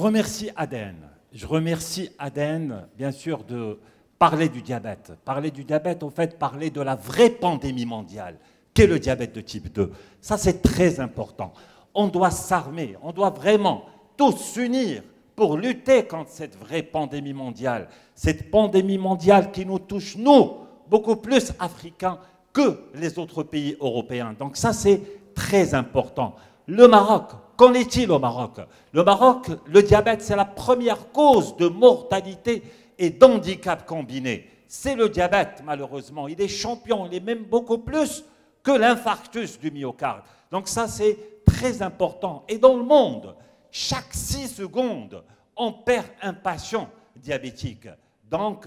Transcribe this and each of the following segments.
remercie ADN. Je remercie ADN, bien sûr, de parler du diabète. Parler du diabète, au fait, parler de la vraie pandémie mondiale, qu'est le diabète de type 2. Ça, c'est très important. On doit s'armer, on doit vraiment tous s'unir pour lutter contre cette vraie pandémie mondiale. Cette pandémie mondiale qui nous touche, nous, beaucoup plus Africains que les autres pays européens. Donc ça, c'est très important. Le Maroc, qu'en est-il au Maroc? Le Maroc, le diabète, c'est la première cause de mortalité et d'handicap combiné. C'est le diabète, malheureusement. Il est champion, il est même beaucoup plus que l'infarctus du myocarde. Donc ça, c'est très important. Et dans le monde, chaque 6 secondes, on perd un patient diabétique. Donc,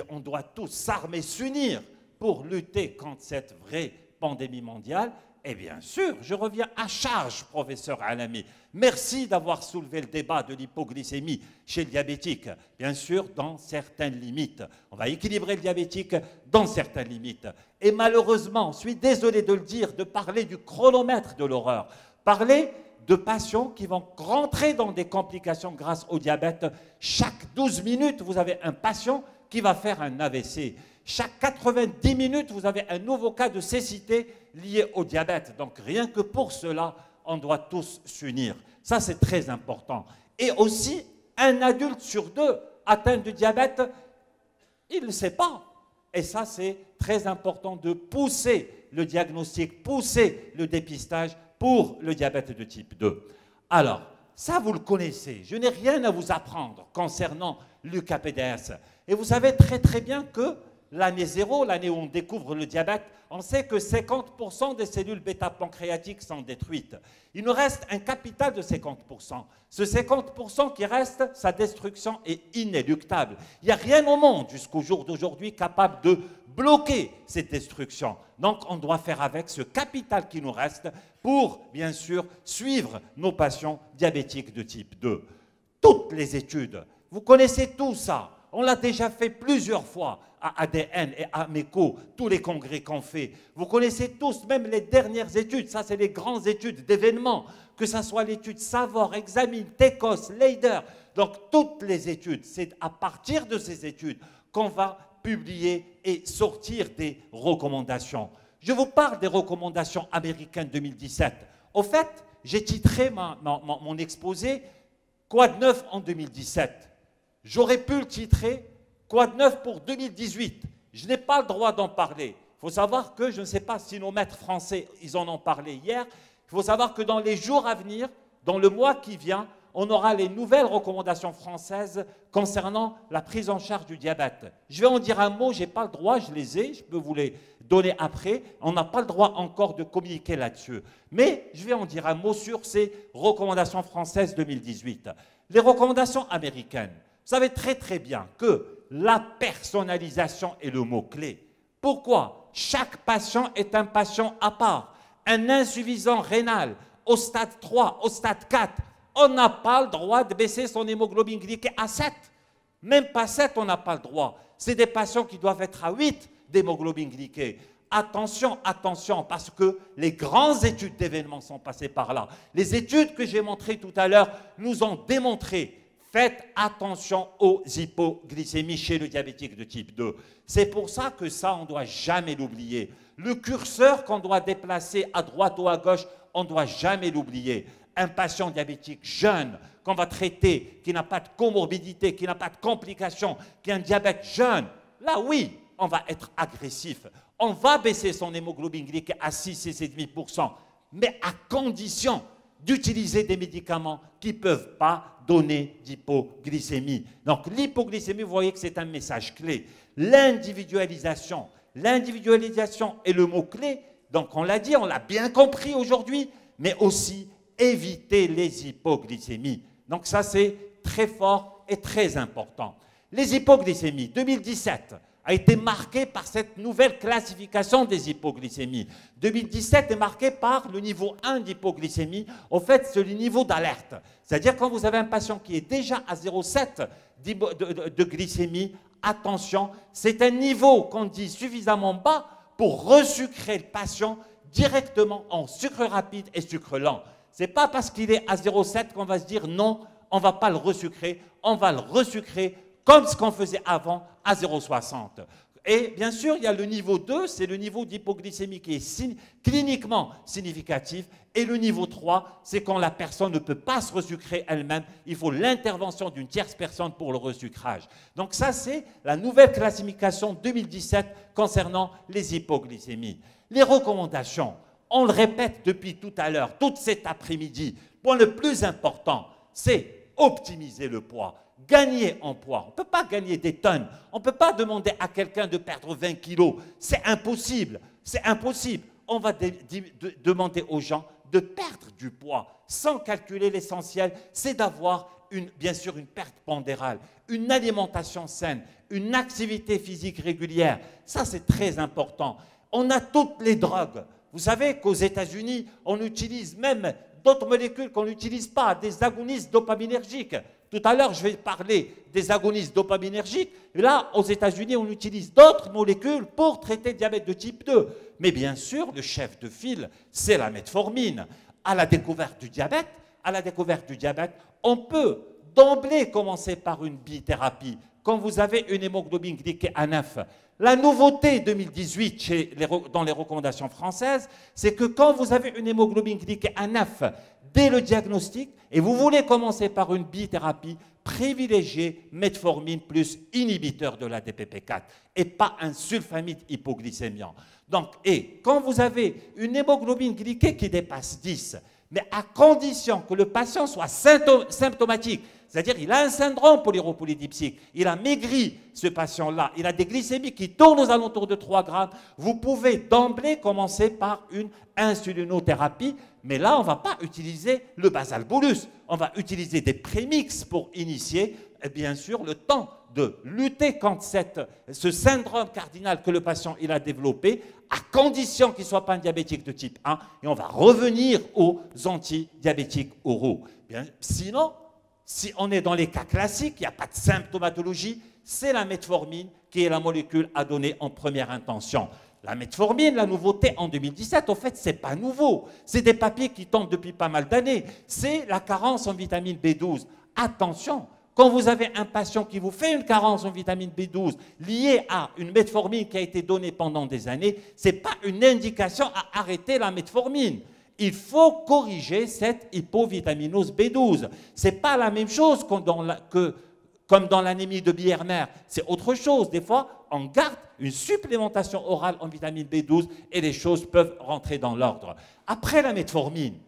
on doit tous s'armer, s'unir pour lutter contre cette vraie pandémie mondiale. Et bien sûr, je reviens à charge, professeur Alami. Merci d'avoir soulevé le débat de l'hypoglycémie chez le diabétique. Bien sûr, dans certaines limites. On va équilibrer le diabétique dans certaines limites. Et malheureusement, je suis désolé de le dire, de parler du chronomètre de l'horreur. Parler de patients qui vont rentrer dans des complications grâce au diabète. Chaque 12 minutes, vous avez un patient qui va faire un AVC. Chaque 90 minutes, vous avez un nouveau cas de cécité lié au diabète. Donc rien que pour cela, on doit tous s'unir. Ça, c'est très important. Et aussi, un adulte sur 2 atteint de diabète, il ne le sait pas. Et ça, c'est très important de pousser le diagnostic, pousser le dépistage pour le diabète de type 2. Alors, ça, vous le connaissez. Je n'ai rien à vous apprendre concernant l'UKPDS. Et vous savez très très bien que l'année 0, l'année où on découvre le diabète, on sait que 50% des cellules bêta-pancréatiques sont détruites. Il nous reste un capital de 50%. Ce 50% qui reste, sa destruction est inéluctable. Il n'y a rien au monde jusqu'au jour d'aujourd'hui capable de bloquer cette destruction. Donc on doit faire avec ce capital qui nous reste pour, bien sûr, suivre nos patients diabétiques de type 2. Toutes les études, vous connaissez tout ça. On l'a déjà fait plusieurs fois à ADN et à MECO, tous les congrès qu'on fait. Vous connaissez tous, même les dernières études, ça c'est les grandes études d'événements, que ce soit l'étude Savor, Examine, TECOS, Leider. Donc toutes les études, c'est à partir de ces études qu'on va publier et sortir des recommandations. Je vous parle des recommandations américaines 2017. Au fait, j'ai titré mon exposé « Quoi de neuf en 2017 ?» J'aurais pu le titrer « Quoi de neuf pour 2018 ?» Je n'ai pas le droit d'en parler. Il faut savoir que, je ne sais pas si nos maîtres français, ils en ont parlé hier, il faut savoir que dans les jours à venir, dans le mois qui vient, on aura les nouvelles recommandations françaises concernant la prise en charge du diabète. Je vais en dire un mot, je n'ai pas le droit, je les ai, je peux vous les donner après. On n'a pas le droit encore de communiquer là-dessus. Mais je vais en dire un mot sur ces recommandations françaises 2018. Les recommandations américaines. Vous savez très très bien que la personnalisation est le mot-clé. Pourquoi? Chaque patient est un patient à part. Un insuffisant rénal au stade 3, au stade 4, on n'a pas le droit de baisser son hémoglobine glycée à 7. Même pas 7, on n'a pas le droit. C'est des patients qui doivent être à 8 d'hémoglobine glycée. Attention, attention, parce que les grandes études d'événements sont passées par là. Les études que j'ai montrées tout à l'heure nous ont démontré. Faites attention aux hypoglycémies chez le diabétique de type 2. C'est pour ça que ça, on ne doit jamais l'oublier. Le curseur qu'on doit déplacer à droite ou à gauche, on ne doit jamais l'oublier. Un patient diabétique jeune qu'on va traiter, qui n'a pas de comorbidité, qui n'a pas de complications, qui a un diabète jeune, là oui, on va être agressif. On va baisser son hémoglobine glycée à 6,5%, mais à condition d'utiliser des médicaments qui ne peuvent pas donner d'hypoglycémie. Donc l'hypoglycémie, vous voyez que c'est un message clé. L'individualisation. L'individualisation est le mot-clé. Donc on l'a dit, on l'a bien compris aujourd'hui, mais aussi éviter les hypoglycémies. Donc ça, c'est très fort et très important. Les hypoglycémies, 2017 a été marqué par cette nouvelle classification des hypoglycémies. 2017 est marqué par le niveau 1 d'hypoglycémie. Au fait, c'est le niveau d'alerte. C'est-à-dire quand vous avez un patient qui est déjà à 0,7 de glycémie, attention, c'est un niveau qu'on dit suffisamment bas pour resucrer le patient directement en sucre rapide et sucre lent. Ce n'est pas parce qu'il est à 0,7 qu'on va se dire non, on ne va pas le resucrer, on va le resucrer comme ce qu'on faisait avant à 0,60. Et bien sûr, il y a le niveau 2, c'est le niveau d'hypoglycémie qui est cliniquement significatif. Et le niveau 3, c'est quand la personne ne peut pas se resucrer elle-même. Il faut l'intervention d'une tierce personne pour le resucrage. Donc ça, c'est la nouvelle classification 2017 concernant les hypoglycémies. Les recommandations, on le répète depuis tout à l'heure, tout cet après-midi. Le point le plus important, c'est optimiser le poids. Gagner en poids. On ne peut pas gagner des tonnes. On ne peut pas demander à quelqu'un de perdre 20 kilos. C'est impossible. C'est impossible. On va demander aux gens de perdre du poids sans calculer l'essentiel. C'est d'avoir, bien sûr, une perte pondérale, une alimentation saine, une activité physique régulière. Ça, c'est très important. On a toutes les drogues. Vous savez qu'aux États-Unis, on utilise même d'autres molécules qu'on n'utilise pas, des agonistes dopaminergiques. Tout à l'heure, je vais parler des agonistes dopaminergiques. Là, aux États-Unis, on utilise d'autres molécules pour traiter le diabète de type 2. Mais bien sûr, le chef de file, c'est la metformine. À la découverte du diabète, on peut d'emblée commencer par une bithérapie. Quand vous avez une hémoglobine glyquée à 9, la nouveauté 2018 dans les recommandations françaises, c'est que quand vous avez une hémoglobine glyquée à 9 dès le diagnostic et vous voulez commencer par une bithérapie, privilégiez metformine plus inhibiteur de la DPP4 et pas un sulfamide hypoglycémiant. Donc, et quand vous avez une hémoglobine glyquée qui dépasse 10, mais à condition que le patient soit symptomatique, c'est-à-dire il a un syndrome polyurépolidipsique, il a maigri, ce patient-là, il a des glycémies qui tournent aux alentours de 3 grammes, vous pouvez d'emblée commencer par une insulinothérapie, mais là, on ne va pas utiliser le basal-bolus, on va utiliser des prémix pour initier, bien sûr, le temps de lutter contre ce syndrome cardinal que le patient il a développé, à condition qu'il ne soit pas un diabétique de type 1, et on va revenir aux antidiabétiques oraux. Bien, sinon, si on est dans les cas classiques, il n'y a pas de symptomatologie, c'est la metformine qui est la molécule à donner en première intention. La metformine, la nouveauté en 2017, en fait, ce n'est pas nouveau. C'est des papiers qui tombent depuis pas mal d'années. C'est la carence en vitamine B12. Attention, quand vous avez un patient qui vous fait une carence en vitamine B12 liée à une metformine qui a été donnée pendant des années, ce n'est pas une indication à arrêter la metformine. Il faut corriger cette hypovitaminose B12. Ce n'est pas la même chose comme dans l'anémie de Biermer. C'est autre chose. Des fois, on garde une supplémentation orale en vitamine B12 et les choses peuvent rentrer dans l'ordre. Après la metformine,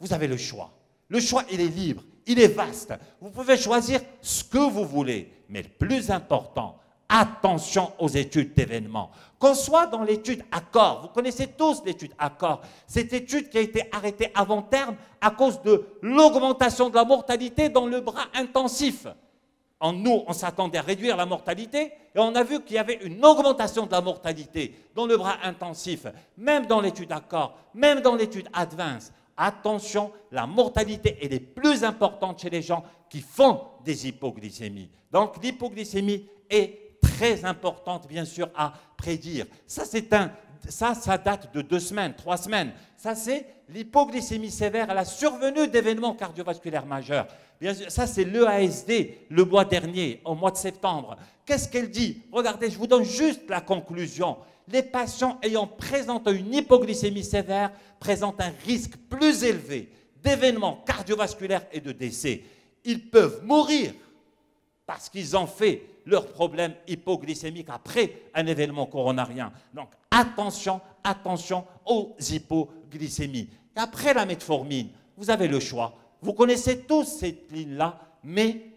vous avez le choix. Le choix, il est libre, il est vaste. Vous pouvez choisir ce que vous voulez. Mais le plus important, attention aux études d'événements. Qu'on soit dans l'étude ACCORD, vous connaissez tous l'étude ACCORD, cette étude qui a été arrêtée avant terme à cause de l'augmentation de la mortalité dans le bras intensif. Nous, on s'attendait à réduire la mortalité et on a vu qu'il y avait une augmentation de la mortalité dans le bras intensif, même dans l'étude ACCORD, même dans l'étude ADVANCE. Attention, la mortalité est plus importante chez les gens qui font des hypoglycémies. Donc l'hypoglycémie est très importante, bien sûr, à prédire. Ça date de 2 semaines, 3 semaines. Ça, c'est l'hypoglycémie sévère à la survenue d'événements cardiovasculaires majeurs. Bien sûr, ça, c'est l'EASD, le mois dernier, au mois de septembre. Qu'est-ce qu'elle dit? Regardez, je vous donne juste la conclusion. Les patients ayant présenté une hypoglycémie sévère présentent un risque plus élevé d'événements cardiovasculaires et de décès. Ils peuvent mourir parce qu'ils ont fait leur problème hypoglycémique après un événement coronarien. Donc attention, attention aux hypoglycémies. Après la metformine, vous avez le choix. Vous connaissez tous cette ligne-là, mais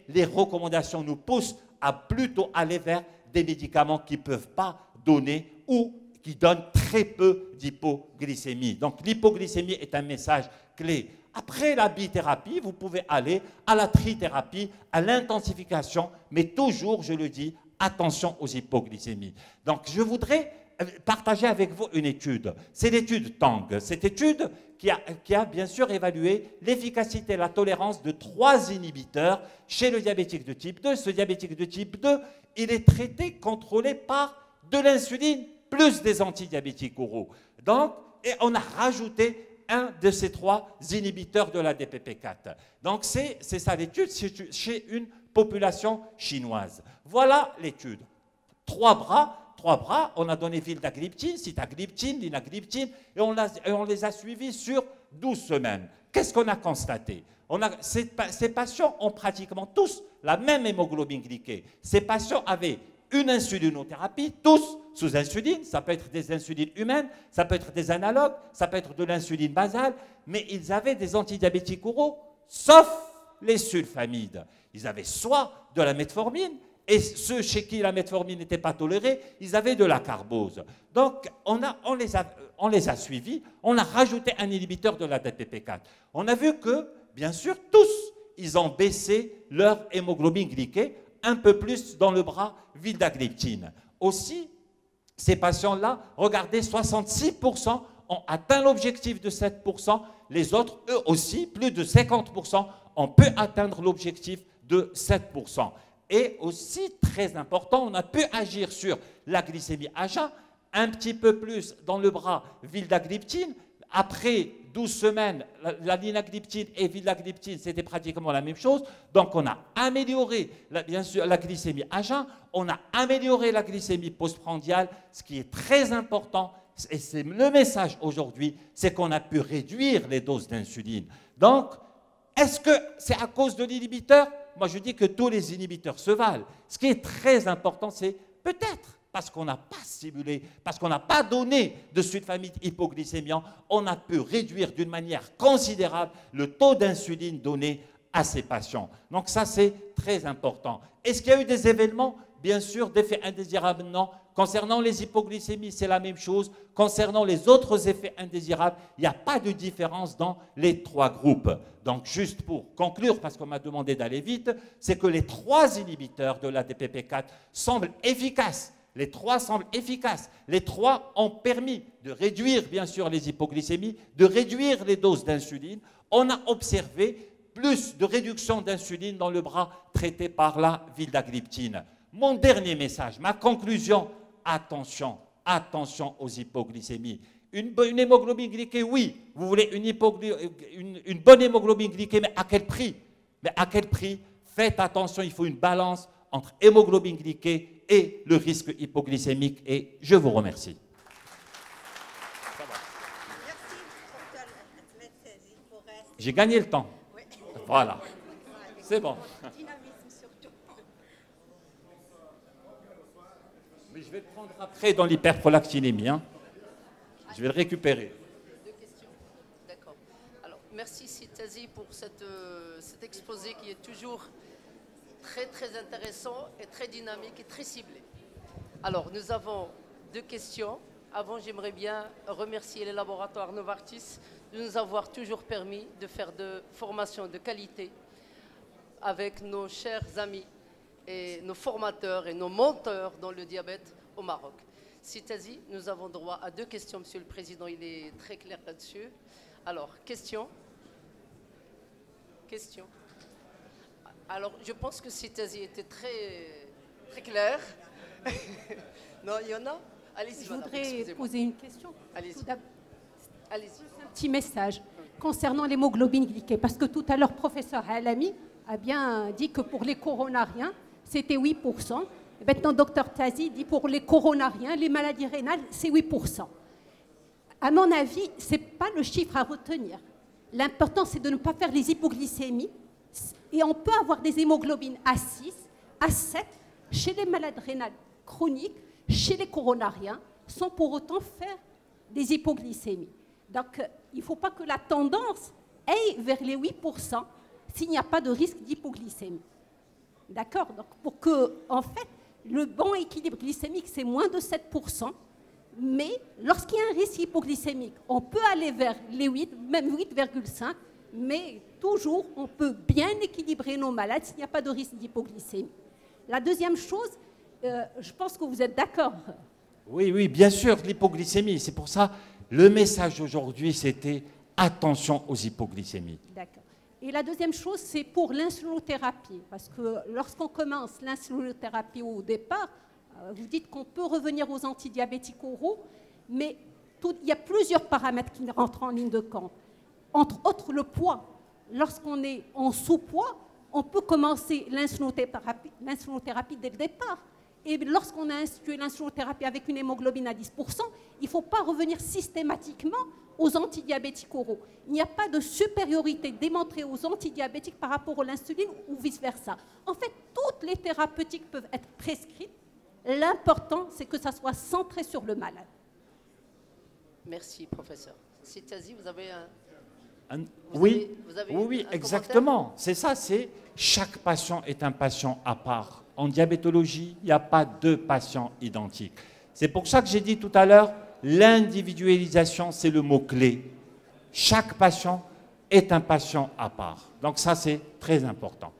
les recommandations nous poussent à plutôt aller vers des médicaments qui ne peuvent pas donner ou qui donnent très peu d'hypoglycémie. Donc l'hypoglycémie est un message clé. Après la bithérapie, vous pouvez aller à la trithérapie, à l'intensification, mais toujours, je le dis, attention aux hypoglycémies. Donc je voudrais partager avec vous une étude. C'est l'étude TANG. Cette étude qui a bien sûr évalué l'efficacité et la tolérance de 3 inhibiteurs chez le diabétique de type 2. Ce diabétique de type 2, il est traité, contrôlé par de l'insuline plus des antidiabétiques oraux. Donc, et on a rajouté un de ces 3 inhibiteurs de la DPP4. Donc c'est ça l'étude chez une population chinoise. Voilà l'étude. 3 bras, on a donné vildagliptine, sitagliptine, linagliptine, et on les a suivis sur 12 semaines. Qu'est-ce qu'on a constaté? Ces patients ont pratiquement tous la même hémoglobine glyquée. Ces patients avaient une insulinothérapie, tous sous insuline, ça peut être des insulines humaines, ça peut être des analogues, ça peut être de l'insuline basale, mais ils avaient des antidiabétiques oraux, sauf les sulfamides. Ils avaient soit de la metformine, et ceux chez qui la metformine n'était pas tolérée, ils avaient de la carbose. Donc, on les a suivis, on a rajouté un inhibiteur de la DPP4. On a vu que, bien sûr, tous, ils ont baissé leur hémoglobine glyquée, un peu plus dans le bras vildagliptine. Aussi, ces patients-là, regardez, 66% ont atteint l'objectif de 7%, les autres, eux aussi, plus de 50%, ont pu atteindre l'objectif de 7%. Et aussi, très important, on a pu agir sur la glycémie à jeun, un petit peu plus dans le bras vildagliptine. Après 12 semaines, la linagliptine et vildagliptine, c'était pratiquement la même chose. Donc, on a amélioré, bien sûr, la glycémie à jeun, on a amélioré la glycémie postprandiale, ce qui est très important, et c'est le message aujourd'hui, c'est qu'on a pu réduire les doses d'insuline. Donc, est-ce que c'est à cause de l'inhibiteur? Moi, je dis que tous les inhibiteurs se valent. Ce qui est très important, c'est peut-être parce qu'on n'a pas stimulé, parce qu'on n'a pas donné de sulfamide hypoglycémiant, on a pu réduire d'une manière considérable le taux d'insuline donné à ces patients. Donc ça, c'est très important. Est-ce qu'il y a eu des événements? Bien sûr, d'effets indésirables, non. Concernant les hypoglycémies, c'est la même chose. Concernant les autres effets indésirables, il n'y a pas de différence dans les 3 groupes. Donc, juste pour conclure, parce qu'on m'a demandé d'aller vite, c'est que les 3 inhibiteurs de la DPP4 semblent efficaces. Les 3 semblent efficaces. Les 3 ont permis de réduire, bien sûr, les hypoglycémies, de réduire les doses d'insuline. On a observé plus de réduction d'insuline dans le bras traité par la vildagliptine. Mon dernier message, ma conclusion, attention, attention aux hypoglycémies. Une hémoglobine glyquée, oui, vous voulez une bonne hémoglobine glyquée, mais à quel prix? Mais à quel prix? Faites attention, il faut une balance entre hémoglobine glyquée et le risque hypoglycémique. Et je vous remercie. J'ai gagné le temps. Voilà. C'est bon. Mais je vais le prendre après dans l'hyperprolactinémie. Hein. Je vais le récupérer. 2 questions. D'accord. Alors, merci Sitazi pour cet exposé qui est toujours très très intéressant et très dynamique et très ciblé. Alors, nous avons 2 questions. Avant, j'aimerais bien remercier les laboratoires Novartis de nous avoir toujours permis de faire de formations de qualité avec nos chers amis et nos formateurs et nos menteurs dans le diabète au Maroc. Sitazi, nous avons droit à 2 questions, Monsieur le Président, il est très clair là-dessus. Alors, question. Alors, je pense que Sitazi était très, très clair. Non, il y en a? Allez-y, Je voudrais poser une question. Allez-y. Allez-y. Un petit message concernant l'hémoglobine glyquée, parce que tout à l'heure, professeur Alami a bien dit que pour les coronariens, c'était 8%. Et maintenant, docteur Tazi dit pour les coronariens, les maladies rénales, c'est 8%. À mon avis, ce n'est pas le chiffre à retenir. L'important, c'est de ne pas faire les hypoglycémies. Et on peut avoir des hémoglobines à 6, à 7, chez les malades rénales chroniques, chez les coronariens, sans pour autant faire des hypoglycémies. Donc, il ne faut pas que la tendance aille vers les 8% s'il n'y a pas de risque d'hypoglycémie. D'accord? Donc, pour que, en fait, le bon équilibre glycémique, c'est moins de 7%, mais lorsqu'il y a un risque hypoglycémique, on peut aller vers les 8, même 8,5, mais toujours, on peut bien équilibrer nos malades s'il n'y a pas de risque d'hypoglycémie. La deuxième chose, je pense que vous êtes d'accord. Oui, oui, bien sûr, l'hypoglycémie. C'est pour ça, le message aujourd'hui, c'était attention aux hypoglycémies. D'accord. Et la deuxième chose, c'est pour l'insulinothérapie. Parce que lorsqu'on commence l'insulinothérapie au départ, vous dites qu'on peut revenir aux antidiabétiques oraux, mais il y a plusieurs paramètres qui rentrent en ligne de compte. Entre autres, le poids. Lorsqu'on est en sous-poids, on peut commencer l'insulinothérapie dès le départ. Et lorsqu'on a institué l'insulinothérapie avec une hémoglobine à 10%, il ne faut pas revenir systématiquement aux antidiabétiques oraux. Il n'y a pas de supériorité démontrée aux antidiabétiques par rapport à l'insuline ou vice-versa. En fait, toutes les thérapeutiques peuvent être prescrites. L'important, c'est que ça soit centré sur le malade. Merci, professeur. Sitazi, vous avez un... Oui, vous avez oui, un exactement. C'est ça, c'est chaque patient est un patient à part. En diabétologie, il n'y a pas deux patients identiques. C'est pour ça que j'ai dit tout à l'heure, l'individualisation, c'est le mot-clé. Chaque patient est un patient à part. Donc ça, c'est très important.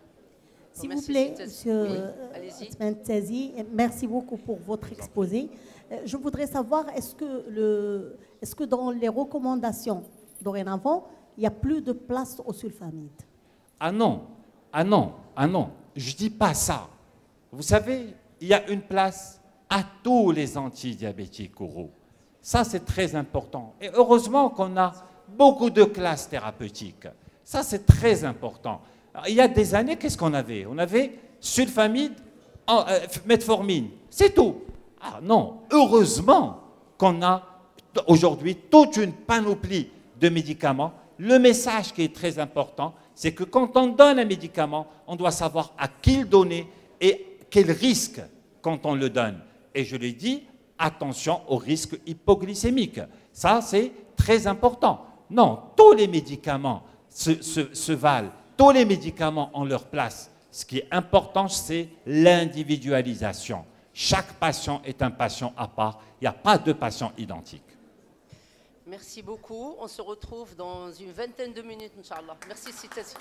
S'il vous plaît, monsieur oui. Tazi, merci beaucoup pour votre exposé. Je voudrais savoir, est-ce que dans les recommandations dorénavant, il n'y a plus de place au sulfamide? Ah non, ah non, ah non, je ne dis pas ça. Vous savez, il y a une place à tous les antidiabétiques oraux. Ça, c'est très important. Et heureusement qu'on a beaucoup de classes thérapeutiques. Ça, c'est très important. Alors, il y a des années, qu'est-ce qu'on avait? On avait sulfamide, metformine, c'est tout. Ah non, heureusement qu'on a aujourd'hui toute une panoplie de médicaments. Le message qui est très important, c'est que quand on donne un médicament, on doit savoir à qui le donner et quel risque quand on le donne. Et je l'ai dit, attention au risque hypoglycémique. Ça, c'est très important. Non, tous les médicaments se valent. Tous les médicaments ont leur place. Ce qui est important, c'est l'individualisation. Chaque patient est un patient à part. Il n'y a pas de patients identiques. Merci beaucoup. On se retrouve dans une vingtaine de minutes, Inch'Allah. Merci, Sitazi.